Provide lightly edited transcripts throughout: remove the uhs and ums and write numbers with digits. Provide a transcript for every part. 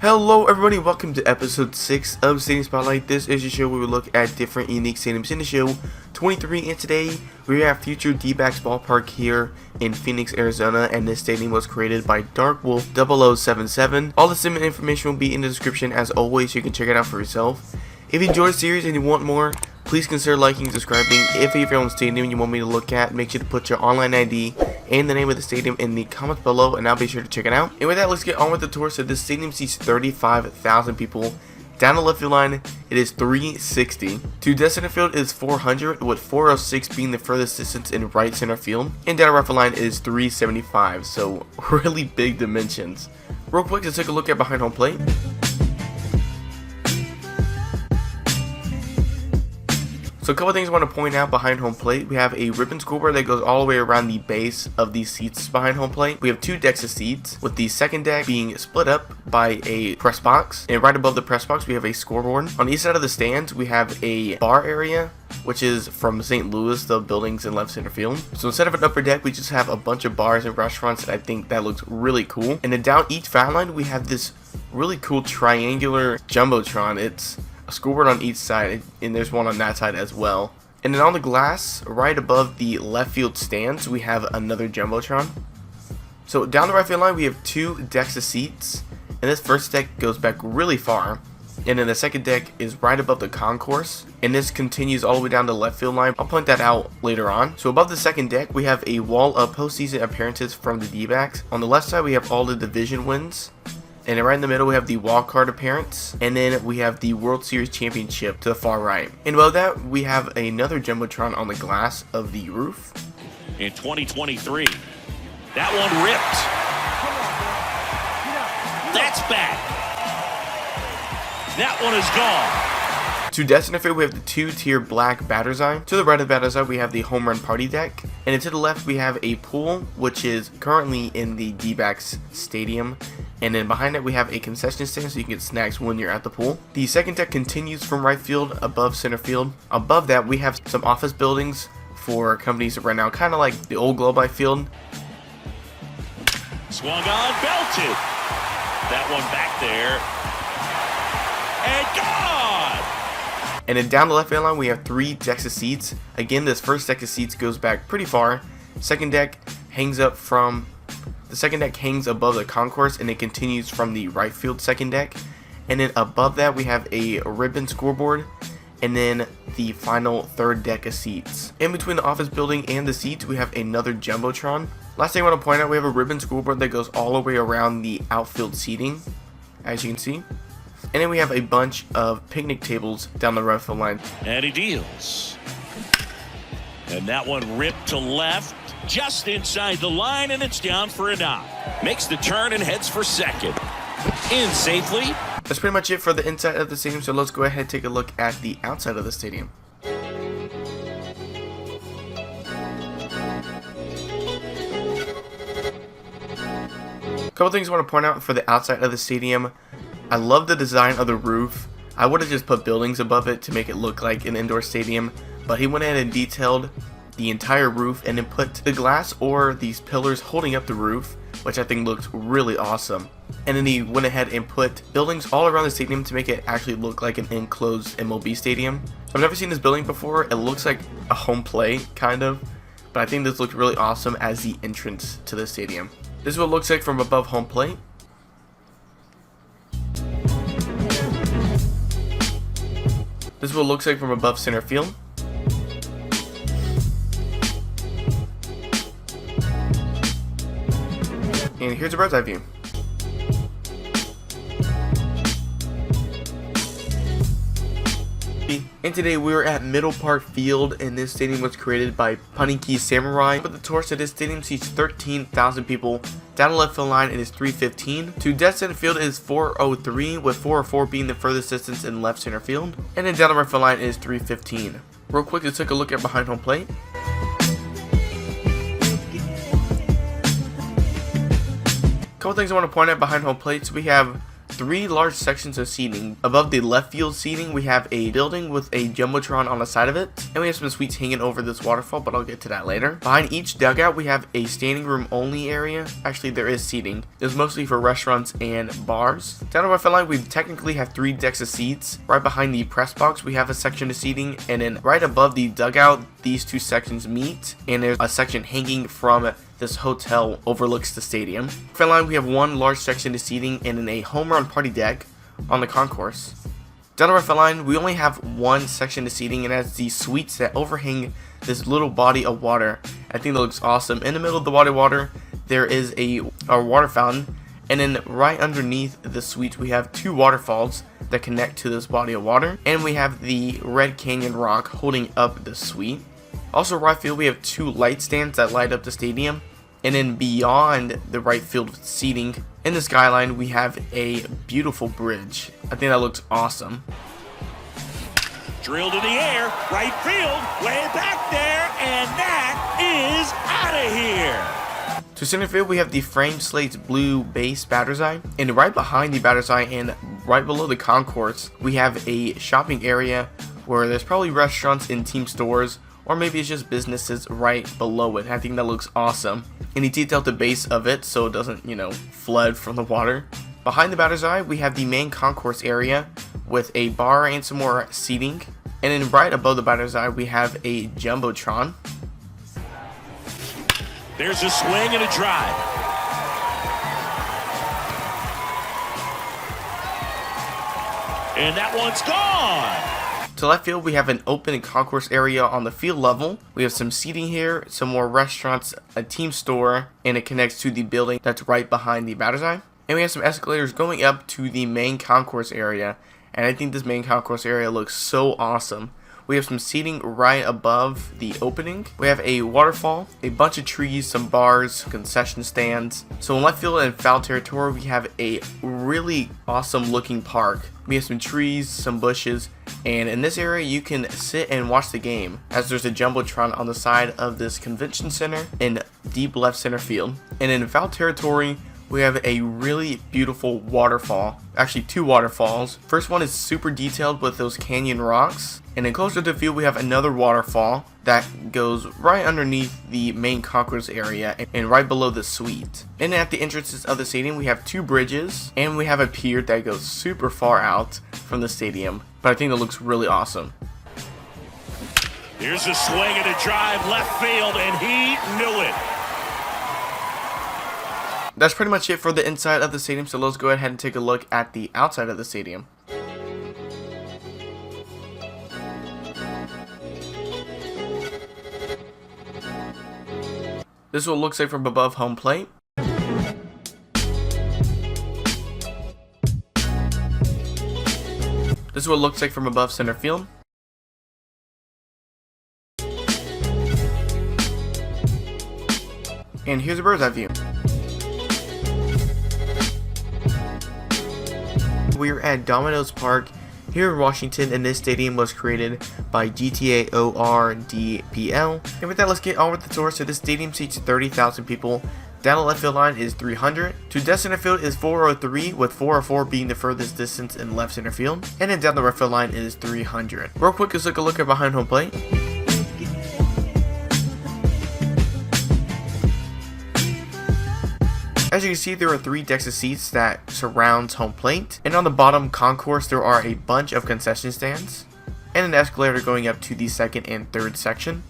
Hello everybody, welcome to episode 6 of Stadium Spotlight. This is your show where we look at different unique stadiums in the show 23, and today we have future D-backs ballpark here in Phoenix, Arizona, and this stadium was created by Darkwolf 0077. All the stadium information will be in the description as always, so you can check it out for yourself. If you enjoyed the series and you want more, please consider liking and subscribing. If you have your own stadium you want me to look at, make sure to put your online ID and the name of the stadium in the comments below, and I'll be sure to check it out. And with that, let's get on with the tour. So this stadium seats 35,000 people. Down the left field line, it is 360. To dead center field is 400, with 406 being the furthest distance in right center field. And down the right field line is 375, so really big dimensions. Real quick, let's take a look at behind home plate. So a couple things I want to point out behind home plate. We have a ribbon scoreboard that goes all the way around the base of these seats behind home plate. We have two decks of seats, with the second deck being split up by a press box. And right above the press box, we have a scoreboard. On each side of the stands, we have a bar area, which is from St. Louis, the buildings in left center field. So instead of an upper deck, we just have a bunch of bars and restaurants, and I think that looks really cool. And then down each foul line, we have this really cool triangular jumbotron. It's a scoreboard on each side, and there's one on that side as well. And then on the glass, right above the left field stands, we have another jumbotron. So down the right field line, we have two decks of seats, and this first deck goes back really far. And then the second deck is right above the concourse, and this continues all the way down the left field line. I'll point that out later on. So above the second deck, we have a wall of postseason appearances from the D-backs. On the left side, we have all the division wins. And then right in the middle, we have the wild card appearance, and then we have the World Series championship to the far right. And above that, we have another jumbotron on the glass of the roof. In 2023, that one ripped. That's back. That one is gone. To dead center field, we have the two-tier black batter's eye. To the right of the batter's eye, we have the home run party deck. And then to the left, we have a pool, which is currently in the D-backs stadium. And then behind it, we have a concession stand, so you can get snacks when you're at the pool. The second deck continues from right field above center field. Above that, we have some office buildings for companies right now, kind of like the old Globe Life field. Swung on, belted. That one back there. And gone! And then down the left field line, we have three decks of seats. Again, this first deck of seats goes back pretty far. Second deck hangs up from the second deck hangs above the concourse, and it continues from the right field second deck. And then above that, we have a ribbon scoreboard, and then the final third deck of seats. In between the office building and the seats, we have another jumbotron. Last thing I want to point out, we have a ribbon scoreboard that goes all the way around the outfield seating, as you can see. And then we have a bunch of picnic tables down the right field line. And he deals. And that one ripped to left, just inside the line, and it's down for a knock. Makes the turn and heads for second. In safely. That's pretty much it for the inside of the stadium, so let's go ahead and take a look at the outside of the stadium. Couple things I want to point out for the outside of the stadium. I love the design of the roof. I would have just put buildings above it to make it look like an indoor stadium, but he went ahead and detailed the entire roof and then put the glass or these pillars holding up the roof, which I think looks really awesome. And then he went ahead and put buildings all around the stadium to make it actually look like an enclosed MLB stadium. I've never seen this building before. It looks like a home plate, kind of, but I think this looked really awesome as the entrance to the stadium. This is what it looks like from above home plate. This is what it looks like from above center field. And here's a bird's eye view. And today we are at Middle Park Field, and this stadium was created by Pheonix Samurai. But the tour said this stadium seats 13,000 people. Down the left field line, it is 315. To dead center field, it is 403, with 404 being the furthest distance in left center field. And then down the right field line, it is 315. Real quick, let's take a look at behind home plate. Couple things I want to point out behind home plate. So we have 3 large sections of seating. Above the left field seating, we have a building with a jumbotron on the side of it, and we have some suites hanging over this waterfall, but I'll get to that later. Behind each dugout, we have a standing room only area. Actually, there is seating. It's mostly for restaurants and bars. Down the right field line, we technically have 3 decks of seats. Right behind the press box, we have a section of seating, and then right above the dugout, these 2 sections meet, and there's a section hanging from this hotel overlooks the stadium. Front line, we have 1 large section of seating and then a home run party deck on the concourse. Down the right field line, we only have 1 section of seating, and that's the suites that overhang this little body of water. I think that looks awesome. In the middle of the body of water, there is a water fountain, and then right underneath the suite, we have 2 waterfalls that connect to this body of water, and we have the Red Canyon rock holding up the suite. Also, right field, we have 2 light stands that light up the stadium, and then beyond the right field seating, in the skyline, we have a beautiful bridge. I think that looks awesome. Drilled in the air, right field, way back there, and that is out of here. To center field, we have the framed slates blue base batter's eye, and right behind the batter's eye and right below the concourse, we have a shopping area where there's probably restaurants and team stores, or maybe it's just businesses right below it. I think that looks awesome. And he detailed the base of it so it doesn't, flood from the water. Behind the batter's eye, we have the main concourse area with a bar and some more seating. And then right above the batter's eye, we have a jumbotron. There's a swing and a drive. And that one's gone. To left field, we have an open concourse area on the field level. We have some seating here, some more restaurants, a team store, and it connects to the building that's right behind the batter's eye. And we have some escalators going up to the main concourse area, and I think this main concourse area looks so awesome. We have some seating right above the opening. We have a waterfall, a bunch of trees, some bars, concession stands. So in left field and foul territory, we have a really awesome looking park. We have some trees, some bushes, and in this area you can sit and watch the game, as there's a jumbotron on the side of this convention center in deep left center field. And in foul territory, we have a really beautiful waterfall. Actually, 2 waterfalls. First one is super detailed with those canyon rocks. And then closer to the field, we have another waterfall that goes right underneath the main concourse area and right below the suite. And at the entrances of the stadium, we have 2 bridges, and we have a pier that goes super far out from the stadium. But I think that looks really awesome. Here's a swing and a drive left field, and he knew it. That's pretty much it for the inside of the stadium, so let's go ahead and take a look at the outside of the stadium. This is what it looks like from above home plate. This is what it looks like from above center field. And here's a bird's eye view. We're at Dominos Park here in Washington, and this stadium was created by gtaordpl. And with that, let's get on with the tour. So this stadium seats 30,000 people. Down the left field line is 300. To dead center field is 403, with 404 being the furthest distance in left center field. And then down the right field line is 300. Real quick, let's take a look at behind home plate. As you can see, there are 3 decks of seats that surrounds home plate, and on the bottom concourse there are a bunch of concession stands, and an escalator going up to the second and third section.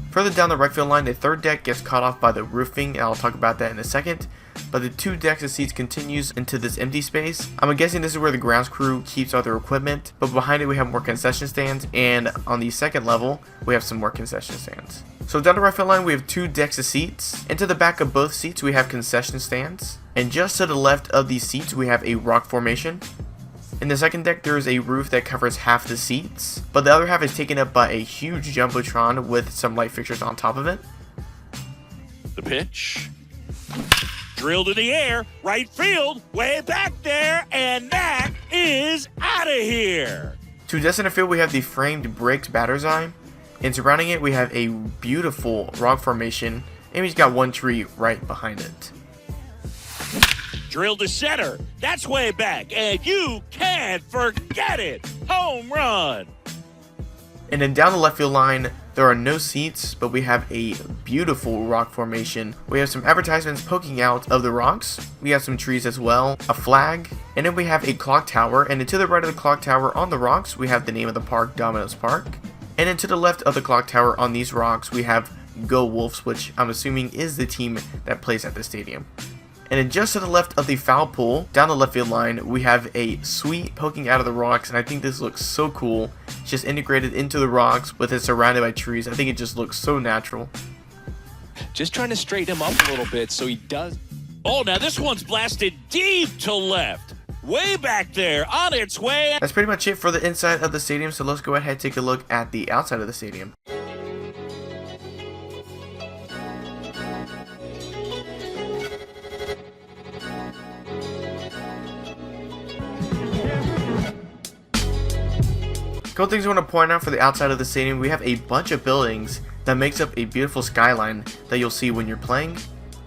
Further down the right field line, the third deck gets cut off by the roofing, and I'll talk about that in a second, but the 2 decks of seats continues into this empty space. I'm guessing this is where the grounds crew keeps all their equipment, but behind it we have more concession stands, and on the second level we have some more concession stands. So down the right field line we have 2 decks of seats, and to the back of both seats we have concession stands, and just to the left of these seats we have a rock formation. In the second deck there is a roof that covers half the seats, but the other half is taken up by a huge jumbotron with some light fixtures on top of it. The pitch. Drilled in the air, right field, way back there, and that is out of here. To dead center field we have the framed bricks batter's eye, and surrounding it we have a beautiful rock formation, and we've got 1 tree right behind it. Drilled to center. That's way back, and you can't forget it. Home run. And then down the left field line, there are no seats, but we have a beautiful rock formation. We have some advertisements poking out of the rocks. We have some trees as well, a flag, and then we have a clock tower. And then to the right of the clock tower on the rocks, we have the name of the park, Dominos Park. And then to the left of the clock tower on these rocks, we have Go Wolves, which I'm assuming is the team that plays at the stadium. And then just to the left of the foul pole, down the left field line, we have a suite poking out of the rocks, and I think this looks so cool. It's just integrated into the rocks with it surrounded by trees. I think it just looks so natural. Just trying to straighten him up a little bit so he does. Oh, now this one's blasted deep to left. Way back there, on its way. That's pretty much it for the inside of the stadium, so let's go ahead and take a look at the outside of the stadium. Couple things I want to point out for the outside of the stadium. We have a bunch of buildings that makes up a beautiful skyline that you'll see when you're playing.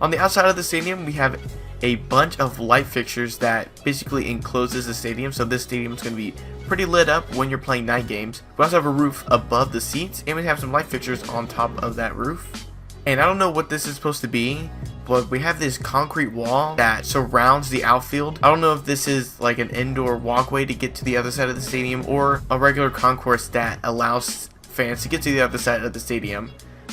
On the outside of the stadium, we have a bunch of light fixtures that basically encloses the stadium, so this stadium is going to be pretty lit up when you're playing night games. We also have a roof above the seats, and we have some light fixtures on top of that roof. And I don't know what this is supposed to be, but we have this concrete wall that surrounds the outfield. I don't know if this is like an indoor walkway to get to the other side of the stadium or a regular concourse that allows fans to get to the other side of the stadium.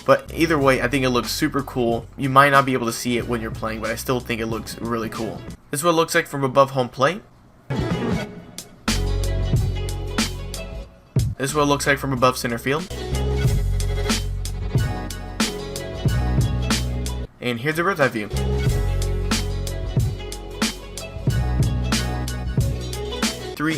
But either way, I think it looks super cool. You might not be able to see it when you're playing, but I still think it looks really cool. This is what it looks like from above home plate. This is what it looks like from above center field. And here's a bird's eye view.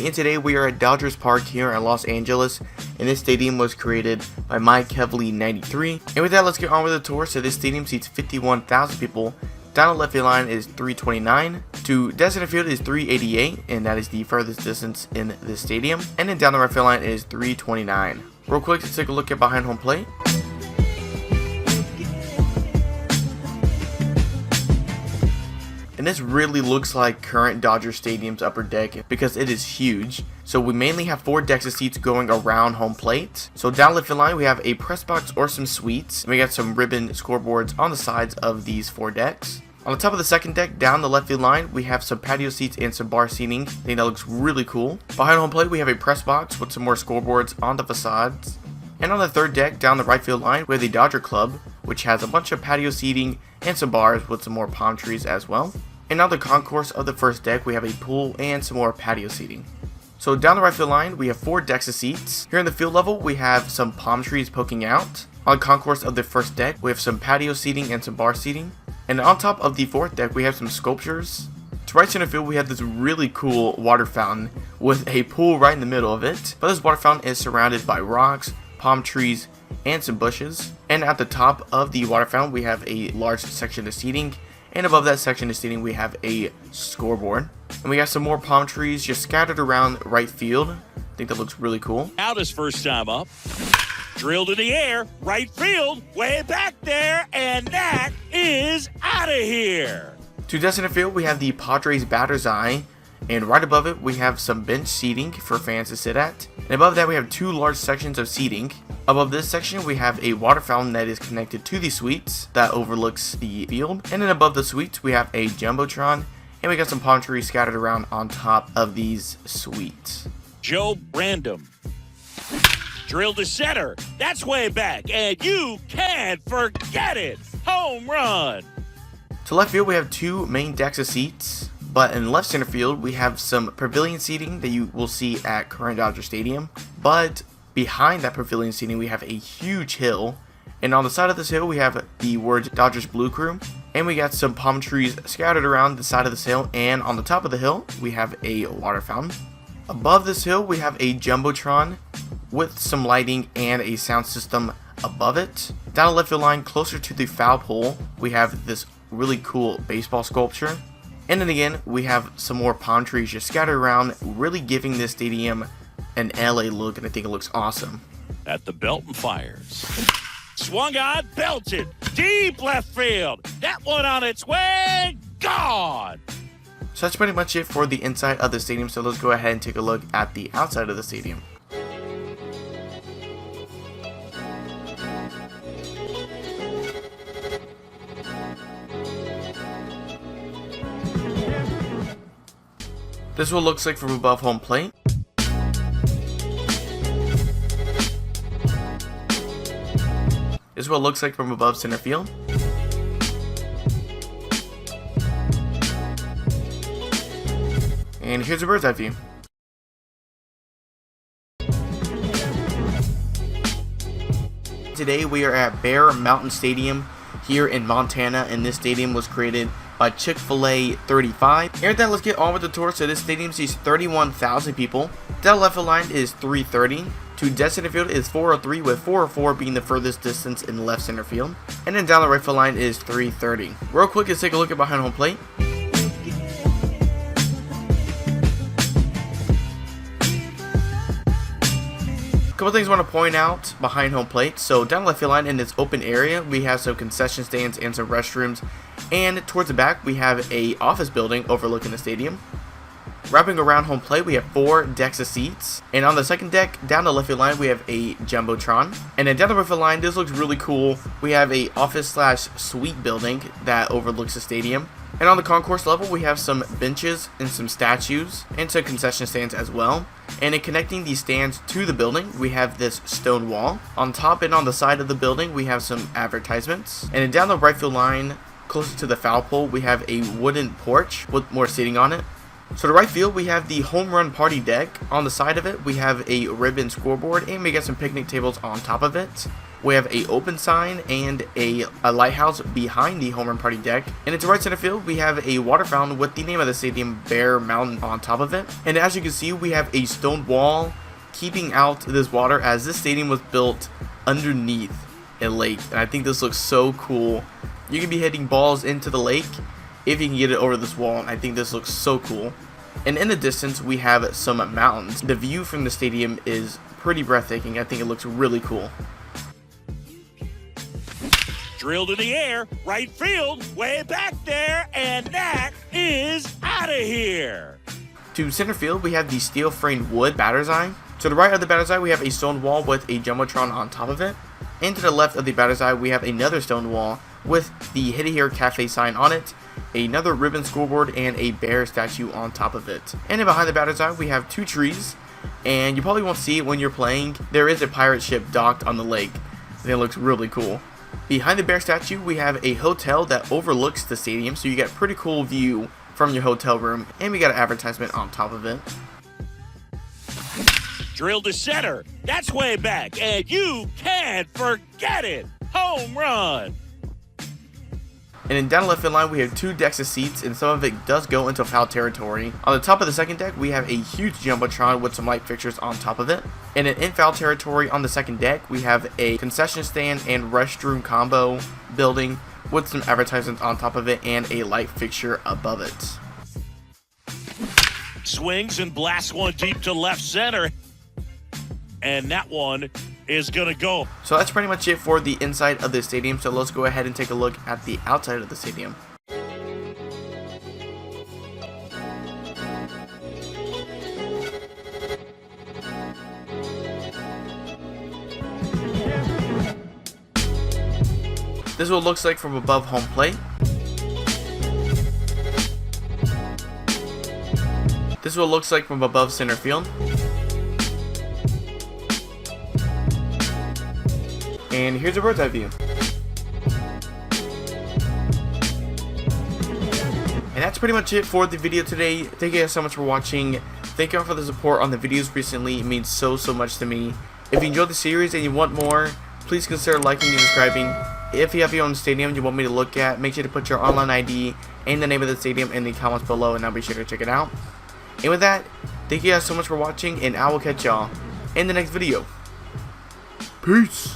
And today we are at Dodgers Park here in Los Angeles, and this stadium was created by Mike Kevley 93. And with that, let's get on with the tour. So this stadium seats 51,000 people. Down the left field line is 329. To dead center field is 388, and that is the furthest distance in this stadium. And then down the right field line is 329. Real quick, let's take a look at behind home plate. And this really looks like current Dodger Stadium's upper deck because it is huge. So we mainly have 4 decks of seats going around home plate. So down left field line, we have a press box or some suites. And we got some ribbon scoreboards on the sides of these 4 decks. On the top of the second deck, down the left field line, we have some patio seats and some bar seating. I think that looks really cool. Behind home plate, we have a press box with some more scoreboards on the facades. And on the third deck, down the right field line, we have the Dodger Club, which has a bunch of patio seating and some bars with some more palm trees as well. And on the concourse of the first deck, we have a pool and some more patio seating. So down the right field line, we have 4 decks of seats. Here in the field level, we have some palm trees poking out. On the concourse of the first deck, we have some patio seating and some bar seating. And on top of the fourth deck, we have some sculptures. To right center field, we have this really cool water fountain with a pool right in the middle of it. But this water fountain is surrounded by rocks, palm trees, and some bushes. And at the top of the water fountain, we have a large section of seating. And above that section of seating, we have a scoreboard. And we got some more palm trees just scattered around right field. I think that looks really cool. Out his first time up. Drilled in the air, right field, way back there, and that is out of here. To dead center field, we have the Padres batter's eye. And right above it, we have some bench seating for fans to sit at. And above that, we have 2 large sections of seating. Above this section, we have a water fountain that is connected to the suites that overlooks the field. And then above the suites, we have a jumbotron. And we got some palm trees scattered around on top of these suites. Joe Random. Drilled to center. That's way back. And you can't forget it. Home run. To left field, we have 2 main decks of seats. But in left center field, we have some pavilion seating that you will see at current Dodger Stadium. But behind that pavilion seating, we have a huge hill. And on the side of this hill, we have the words Dodgers Blue Crew. And we got some palm trees scattered around the side of this hill. And on the top of the hill, we have a water fountain. Above this hill, we have a jumbotron with some lighting and a sound system above it. Down the left field line, closer to the foul pole, we have this really cool baseball sculpture. And then again, we have some more palm trees just scattered around, really giving this stadium an LA look, and I think it looks awesome. At the Belton Fires. Swung on, belted, deep left field. That one on its way, gone. So that's pretty much it for the inside of the stadium, so let's go ahead and take a look at the outside of the stadium. This is what it looks like from above home plate. This is what it looks like from above center field. And here's a bird's eye view. Today we are at Bear Mountain Stadium here in Montana, and this stadium was created by Chick-fil-A 35. And with that, let's get on with the tour. So this stadium seats 31,000 people. Down left field line is 330. To dead center field is 403, with 404 being the furthest distance in the left center field. And then down the right field line is 330. Real quick, let's take a look at behind home plate. Couple things I want to point out behind home plate. So down the left field line in this open area, we have some concession stands and some restrooms. And towards the back, we have a office building overlooking the stadium. Wrapping around home plate, we have 4 decks of seats. And on the second deck, down the left field line, we have a Jumbotron. And then down the right field line, this looks really cool. We have a office/suite building that overlooks the stadium. And on the concourse level, we have some benches and some statues and some concession stands as well. And in connecting these stands to the building, we have this stone wall. On top and on the side of the building, we have some advertisements. And then down the right field line, closer to the foul pole, we have a wooden porch with more seating on it. So to right field, we have the home run party deck. On the side of it, we have a ribbon scoreboard, and we got some picnic tables on top of it. We have a open sign and a lighthouse behind the home run party deck. And into right center field, we have a water fountain with the name of the stadium, Bear Mountain, on top of it. And as you can see, we have a stone wall keeping out this water, as this stadium was built underneath a lake. And I think this looks so cool. You can be hitting balls into the lake if you can get it over this wall, and I think this looks so cool. And in the distance, we have some mountains. The view from the stadium is pretty breathtaking. I think it looks really cool. Drilled in the air, right field, way back there, and that is out of here. To center field, we have the steel framed wood batter's eye. To the right of the batter's eye, we have a stone wall with a Jumbotron on top of it. And to the left of the batter's eye, we have another stone wall with the Hit It Here Cafe sign on it, another ribbon scoreboard, and a bear statue on top of it. And then behind the batter's eye, we have 2 trees, and you probably won't see it when you're playing. There is a pirate ship docked on the lake, and it looks really cool. Behind the bear statue, we have a hotel that overlooks the stadium, so you get a pretty cool view from your hotel room, and we got an advertisement on top of it. Drilled to center, that's way back, and you can't forget it. Home run. And then down the left field line, we have 2 decks of seats, and some of it does go into foul territory. On the top of the second deck, we have a huge Jumbotron with some light fixtures on top of it. And then in foul territory on the second deck, we have a concession stand and restroom combo building with some advertisements on top of it and a light fixture above it. Swings and blasts one deep to left center. And that one is going to go. So that's pretty much it for the inside of the stadium. So let's go ahead and take a look at the outside of the stadium. This is what it looks like from above home plate. This is what it looks like from above center field. And here's a bird's eye view. And that's pretty much it for the video today. Thank you guys so much for watching. Thank you all for the support on the videos recently. It means so much to me. If you enjoyed the series and you want more, please consider liking and subscribing. If you have your own stadium you want me to look at, make sure to put your online ID and the name of the stadium in the comments below, and I'll be sure to check it out. And with that, thank you guys so much for watching, and I will catch y'all in the next video. Peace.